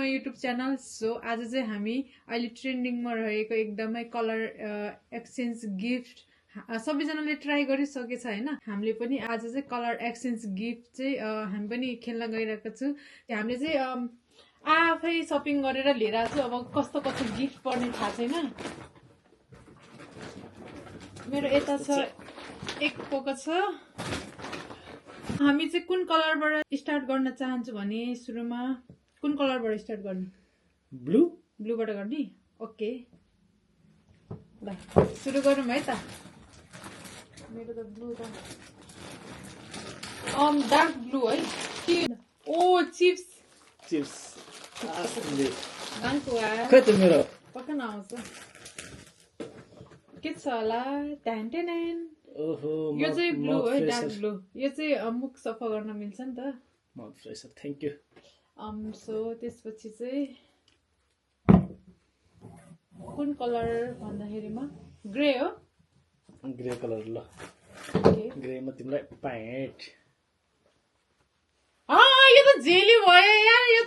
My YouTube channel. So आज चाहिँ हामी अहिले ट्रेन्डिङमा रहेको एकदमै कलर एक्सचेन्ज गिफ्ट सबैजनाले ट्राई गरिसकेछ हैन। हामीले पनि आज चाहिँ कलर एक्सचेन्ज गिफ्ट चाहिँ हामी पनि खेल्न गइरहेको छु। हामीले चाहिँ आफै सपिङ गरेर लिएर छु। अब कस्तो कस्तो गिफ्ट पर्ने थाहा छैन। मेरो यता छ एक पोको छ। हामी चाहिँ कुन कलरबाट स्टार्ट गर्न चाहन्छु भने सुरुमा कुन कलरबाट स्टार्ट गर्ने? ब्लूबाट गर्ने। ओके ल सुरु गरौँ है त। मेरो त ब्लू त डार्क ब्लू है। ओ चिप्स खै त मेरो पक्का नआउँछ के छ होला। ओहो यो चाहिँ ब्लू है, डार्क ब्लू। यो चाहिँ मुख सफा गर्न मिल्छ नि त। Mouth Fraser thank you. So त्यसपछि चाहिँ कुन कलर भन्दाखेरिमा ग्रे हो। ग्रे कलर ल। ओके ग्रेमा तिमीलाई प्यान्ट। यो त जेली भयो यार। यो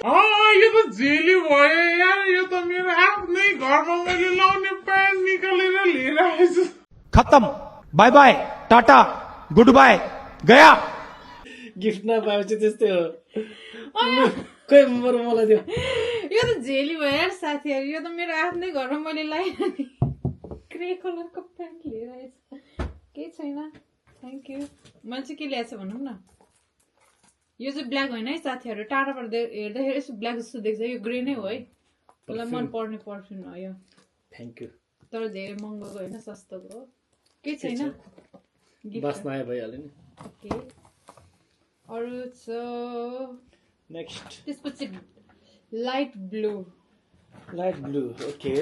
त जेली भयो यार। यो त मेरो आफ्नै घरमा मैले लाउने प्यान्ट निकालेर लिएर आएछु। खत्म, bye bye, tata, good bye, गया। गिफ्ट नपाएपछि त्यस्तै हो। खै मलाई दियो। यो त जेली भयो यार साथीहरु। यो त मेरो आफ्नै घरमा मैले लाएँ नि। ग्रे कलरको प्यान्ट लिएर आएछु। केही छैन, थ्याङ्क यू। मैले चाहिँ के ल्याएछ भनौँ न। यो चाहिँ ब्ल्याक होइन है साथीहरु। टाढाबाट हेर्दाखेरि यसो ब्ल्याक जस्तो देख्छ। यो ग्रे नै हो है। मलाई मन पर्ने पर्फ्युम हो यो। Thank you. तर धेरै महँगोको होइन, सस्तोको हो। केही छैन, बास्ना आयो भइहाल्यो नि। ओके अरु छ नेक्स्ट। त्यसपछि लाइट ब्लू। ओके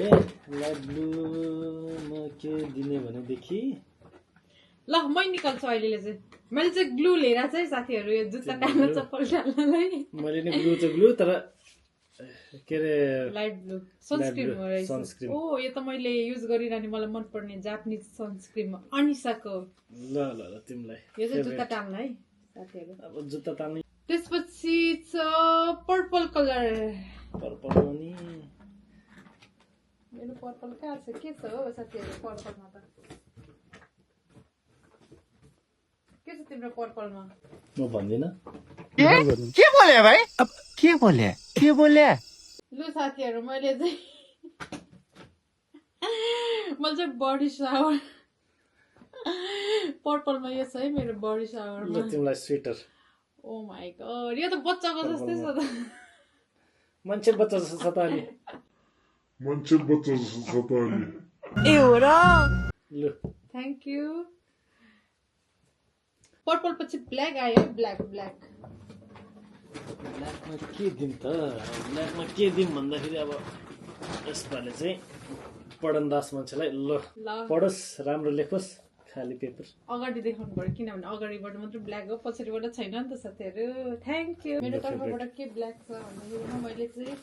लाइट ब्लूमा के दिने भनेदेखि ल मै निकाल्छु अहिले चाहिँ। मैले चाहिँ ग्लू लिएर चाहिँ साथीहरु यो जुत्ता टाल्न चप्पल टाल्नलाई। मैले नि ब्लू तर के रे लाइट ब्लू सनस्क्रिन हो रहेछ। सनस्क्रिन। ओ यो त मैले युज गरिरहने मलाई मन पर्ने जापानिज सनस्क्रिन हो अनिसाको। ल तिमीलाई यो चाहिँ जुत्ता टाल्न है साथीहरु। अब जुत्ता टाल्ने। त्यसपछि छ पर्पल कलर। पर्पल नि मेरो पर्पल कहाँ छ? के छ हो साथीहरु पर्पलमा त? के छ तिम्रो पर्पलमा? म भन्दिन। के बोले भाइ? अब के बोले? लु साथीहरु मैले चाहिँ बडी शावर पर्पलमा यो छ है मेरो बडी शावरमा। ल तिमीलाई स्वेटर। ओ माय गॉड यो त बच्चाको जस्तै छ त। मान्छे बच्चा जस्तो छ त अनि। ए हो र। ल थ्याङ्क यू। पर्पल पछि ब्ल्याक आयो। ब्ल्याकमा के दिउँ त? ब्ल्याकमा के दिउँ भन्दाखेरि अब यसपालि चाहिँ पढनदास मान्छेलाई ल पढोस्, राम्रो लेखोस्, खाली पेपर अगाडि देखाउनु पर्यो किनभने अगाडिबाट मात्र ब्ल्याक हो, पछाडिबाट छैन नि त साथीहरु। Thank you. मेरो तर्फबाट के ब्ल्याक छ भन्दाखेरि मैले चाहिँ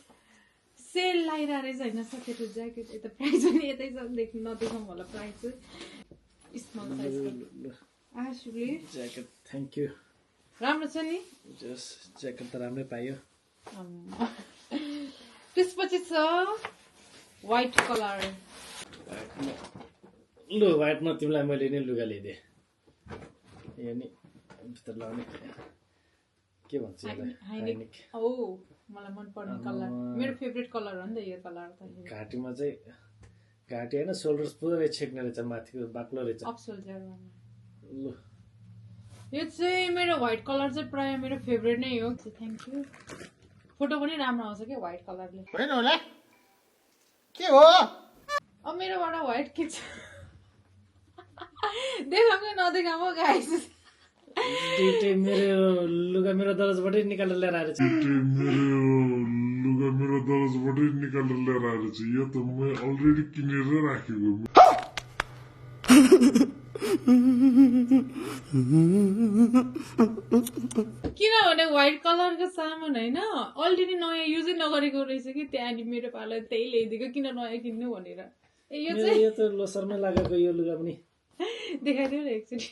सेल लागिरहेको रहेछ होइन साथीहरु। ज्याकेट यता प्राइस पनि यतै छ, नदेखाउँ होला प्राइस चाहिँ। स्मल साइजको आशुले ज्याकेट। Thank you. राम्रो छ नि। जस ज्याकेट त राम्रै पाइयो। त्यसपछि छ व्हाइट कलर। ल व्हाइटमा तिमीलाई मैले नि लुगा ल्याइदिएँ। यो नि भित्र लाउने के भन्छ यसलाई? हाइनिक। ओ मलाई मन पर्ने कलर, मेरो फेभरेट कलर हो नि त यो कलर त। घाँटीमा चाहिँ घाँटी होइन सोल्डर्स पुरै छेक्ने रहेछ, माथिको बाक्लो रहेछ। अफ सोल्डरमा ल यो चाहिँ मेरो व्हाइट कलर चाहिँ प्राय मेरो फेभरेट नै हो। Thank you. फोटो पनि राम्रो आउँछ क्या व्हाइट कलरले। होइन होला के हो? अब मेरोबाट व्हाइट के छ देखाउँ नदेखाउँ गाइस। दुइटै मेरो लुगा मेरो दरजबाटै निकालेर लिएर आएर छ। यो त म अलरेडी किनेर राखेको। किनभने व्हाइट कलरको सामान होइन अलरेडी नयाँ युजै नगरेको रहेछ कि त्यहाँनिर मेरो पालो त्यही ल्याइदिएको। किन नयाँ किन्नु भनेर। यो चाहिँ यो त लोसरमै लागेको यो लुगा पनि देखाइदिउ न एकचोटि।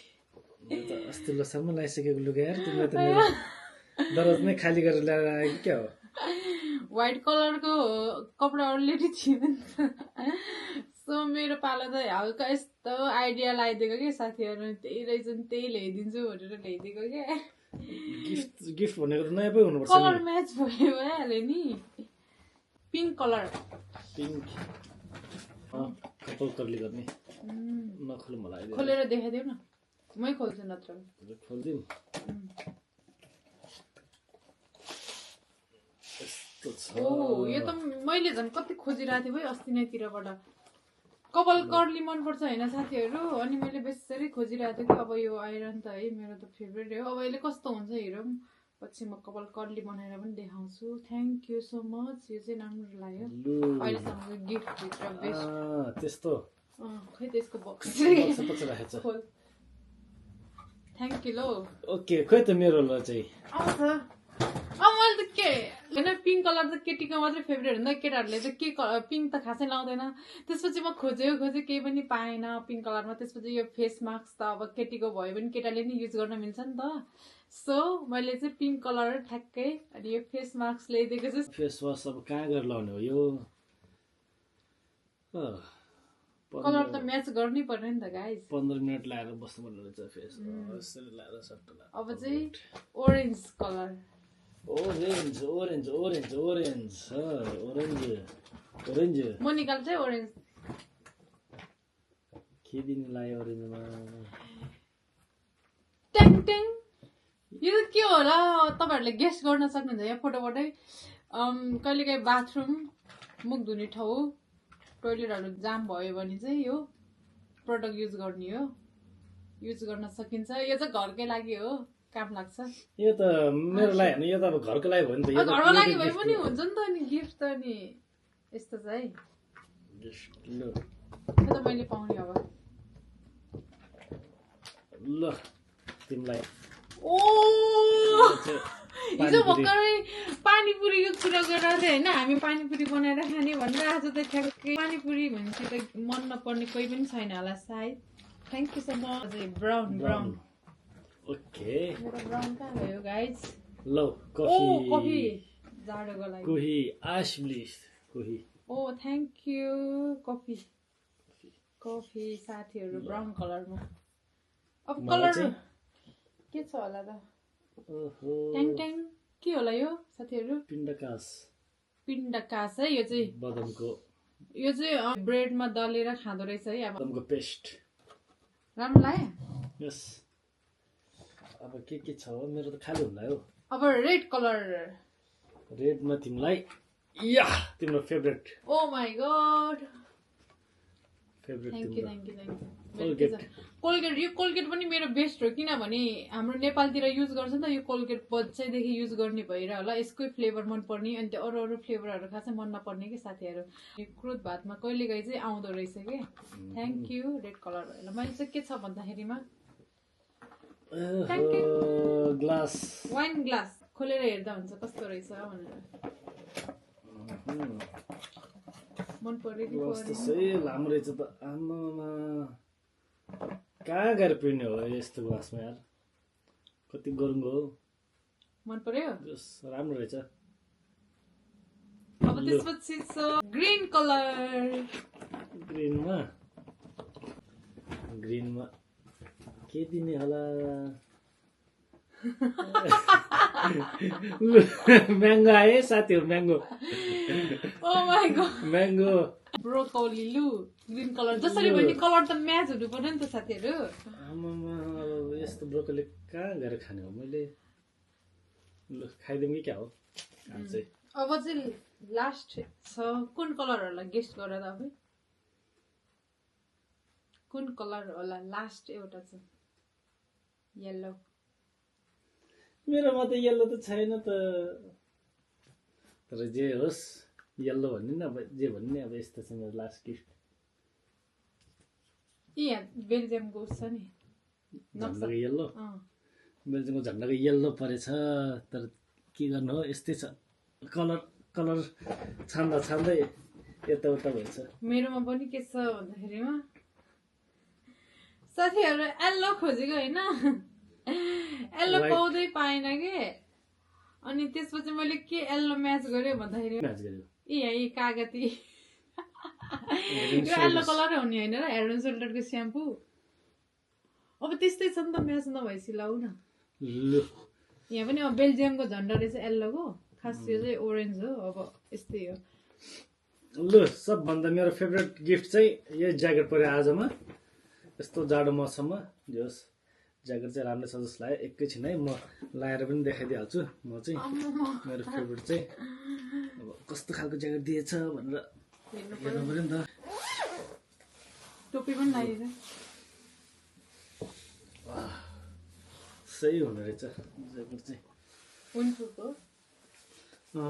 यो त अस्ति लोसरमा लगाइसकेको लुगा यार। तिमीले त मेरो दरज नै खाली गरेर ल्याएर आएको क्या हो। व्हाइट कलरको कपडा अलरेडी थियो नि त सो मेरो पाला त हल्का यस्तो आइडिया लगाइदिएको कि साथीहरू त्यही रहेछ नि त्यही ल्याइदिन्छु भनेर ल्याइदिएको क्या गिफ्ट भनेको त नयाँ पो हुनुपर्छ कलर म्याच भइहाल्यो नि पिङ्क कलर पिङ्क कपाल कर्ली गर्ने नखोलौँ होला अहिले खोलेर देखाइदेऊ न मै खोल्छु नत्र खोलिदिउँ यस्तो छ ओ यो त मैले झन् कति खोजिरहेको थिएँ है अस्ति नैतिरबाट कपाल कर्ली मनपर्छ होइन साथीहरू अनि मैले बेसरी खोजिरहेको थिएँ कि अब यो आइरन त है मेरो त फेभरेट हो अब यसले कस्तो हुन्छ हेरौँ पछि म कपाल कर्ली बनाएर पनि देखाउँछु थ्याङ्क यू सो मच यो चाहिँ राम्रो लाग्यो अहिलेसम्मको गिफ्टभित्र बेस्ट त्यस्तो खै त्यसको बक्स पछि राखेको छ खोल थ्याङ्क यू लो ओके खोइ त मेरो ल चाहिँ आउँछ मैले त के होइन पिङ्क कलर त केटीको मात्रै फेभरेट हुन्छ केटाहरूले चाहिँ के पिङ्क त खासै लाउँदैन त्यसपछि म खोजेँ केही पनि पाएन पिङ्क कलरमा त्यसपछि यो फेस मास्क त अब केटीको भयो भने केटाले नि युज गर्न मिल्छ नि त सो मैले चाहिँ पिङ्क कलर ठ्याक्कै अनि यो फेस मास्क ल्याइदिएको छु फेस वास अब कहाँ गएर लाउने हो यो कलर त म्याच गर्नै पर्यो नि त गाइस 15 मिनट लाएर बस्नुपर्ने रहेछ फेस यसरी लाएर सट्ट अब चाहिँ orange colour orange orange orange orange orange orange म निकाल्छु है ओरेन्ज के दिनु लाग्यो ओरेन्जमा ट्याङ ट्याङ यो त के होला तपाईँहरूले गेस्ट गर्न सक्नुहुन्छ यहाँ फोटोबाटै कहिलेकाहीँ बाथरुम मुख धुने ठाउँ टोइलेटहरू जाम भयो भने चाहिँ यो प्रडक्ट युज गर्ने हो युज गर्न सकिन्छ यो चाहिँ घरकै लागि हो काम लाग्छ यो त मेरो लागि हैन यो त अब घरको लागि हो नि त यो घरको लागि भए पनि हुन्छ नि त अनि गिफ्ट त नि यस्तो छ है ल यो त मैले पाउने अब ल तिमीलाई ओ हिजो भर्खरै पानीपुरीको कुरा गरेर थिएँ होइन हामी पानीपुरी बनाएर खाने भनेर आज त ठ्याक्कै पानीपुरी भनेपछि त मन नपर्ने कोही पनि छैन होला सायद thank you so much brown brown okay मेरो ब्राउन कहाँ गयो गाइज ल कफी कफी जाडोको लागि कोही आश ब्लिस कोही ओ थ्याङ्क यू कफी कफी साथीहरू ब्राउन कलरमा अब कलर के छ होला त ट्याङ ट्याङ के होला यो साथीहरू पिण्डकास है यो चाहिँ बदामको यो चाहिँ ब्रेडमा दलेर खाँदो रहेछ है अब बदामको पेस्ट राम्रो लाग्यो यस अब के छ हो मेरो त खाली हुँदा हो अब रेड कलर रेडमा तिमीलाई या तिम्रो favourite oh my god favourite thank you thank you thank you Colgate Colgate यो कोलगेट पनि मेरो बेस्ट हो किनभने हाम्रो नेपालतिर युज गर्छ नि त यो कोलगेट बच्चैदेखि युज गर्ने भएर होला यसकै फ्लेभर मनपर्ने अनि त्यो अरू अरू फ्लेभरहरू खासै मन नपर्ने कि साथीहरू यो क्रुद भातमा कहिलेकाहीँ चाहिँ आउँदो रहेछ कि थ्याङ्क यू रेड कलर होला मैले चाहिँ के छ भन्दाखेरिमा ग्लास वाइन ग्लास खोलेर हेर्दा हुन्छ कस्तो रहेछ भनेर मन पर्यो कि त्यसै लामो रहेछ त आमामा कहाँ गएर पिउने हो यस्तो ग्लासमा यार कति गरुङ्गो हो मन पर्यो राम्रो रहेछ अब त्यसपछि ग्रीन कलर ग्रीनमा के दिने होला म्याङ्गो आयो साथीहरू mango oh my god mango broccoli लु ग्रीन कलर जसरी भने कलर त म्याच हुनु पर्यो नि त साथीहरू आमामा यस्तो ब्रोकोली कहाँ गएर खाने हो मैले ल खाइदिउँ कि क्या हो चाहिँ अब चाहिँ लास्ट छ कुन कलरहरूलाई गेस्ट गर त अब कुन कलर होला लास्ट एउटा छ येल्लो मेरोमा त येल्लो त छैन त तर जे होस् येल्लो भन्ने नि अब जे भन्ने नि अब यस्तो छ मेरो लास्ट गिफ्ट यहाँ बेल्जियमको उस छ नि झन्डाको येल्लो बेल्जियमको झन्डाको येल्लो परेछ तर के गर्नु हो यस्तै छ कलर छान्दा छान्दै यताउता भएछ मेरोमा पनि के छ भन्दाखेरिमा साथीहरू येल्लो खोजेको होइन येल्लो पाउँदै पाएन कि अनि त्यसपछि मैले के येल्लो म्याच गरेँ भन्दाखेरि म्याच गर्यो यही कागती यो येल्लो कलरै हुने होइन र हेड एन्ड सोल्डरको स्याम्पू अब त्यस्तै छ नि त म्याच नभएपछि लाउ न लु यहाँ पनि अब बेल्जियमको झन्डा रहेछ येल्लोको खास यो चाहिँ ओरेन्ज हो अब यस्तै हो लु सबभन्दा मेरो फेभरेट गिफ्ट चाहिँ यही ज्याकेट पऱ्यो आजमा यस्तो जाडो मौसममा जोस् ज्याकेट चाहिँ राम्रो छ जस्तो लाग्यो एकैछिन है म लाएर पनि देखाइदिइहाल्छु म चाहिँ मेरो फेभरेट चाहिँ अब कस्तो खालको ज्याकेट दिएछ भनेर हेर्नु पऱ्यो नि त टोपी पनि लगाइदिएर सही हुने रहेछ ज्याकेट चाहिँ विन्डप्रुफ हो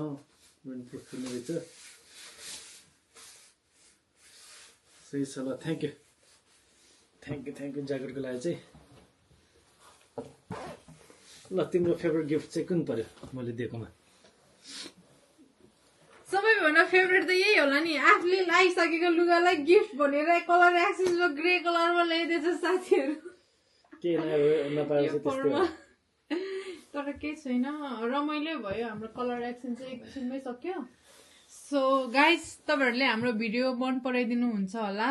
विन्डप्रुफ हुने रहेछ सही छ ल थ्याङ्क यू ज्याकेटको लागि चाहिँ ल तिम्रो फेभरेट गिफ्ट चाहिँ कुन पर्यो मैले दिएकोमा सबैभन्दा फेभरेट त यही होला नि आफूले लगाइसकेको लुगालाई गिफ्ट भनेर कलर एक्सेसमा ग्रे कलरमा ल्याइदिएछ साथीहरू केही नपाएपछि त्यस्तै हो तर केही छैन रमाइलो भयो हाम्रो कलर एक्सचेन्ज चाहिँ एकछिनमै सक्यो सो गाइस तपाईँहरूले हाम्रो भिडियो मन पराइदिनु हुन्छ होला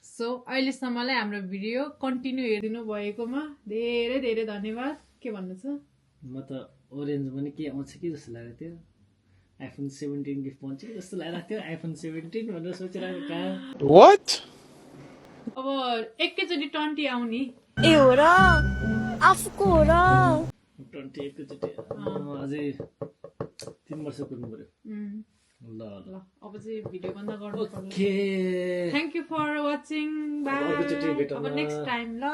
सो अहिलेसम्मलाई हाम्रो भिडियो कन्टिन्यू हेरिदिनु भएकोमा धेरै धेरै धन्यवाद के भन्नु छ म त ओरेन्ज पनि के आउँछ कि जस्तो लागेको थियो आइफोन 17 गिफ्ट पाउँछ कि जस्तो लागिरहेको थियो आइफोन 17 भनेर सोचिरहेको कहाँ What? अब एकैचोटि 20 आउने ए हो र आफूको हो र 20 एकैचोटि अझै 3 वर्ष कुर्नु पर्यो ल ल अब चाहिँ भिडियो बन्द गर्नु पर्यो okay thank you for watching bye अर्कोचोटि भेटौँ अब न। नेक्स्ट टाइम ल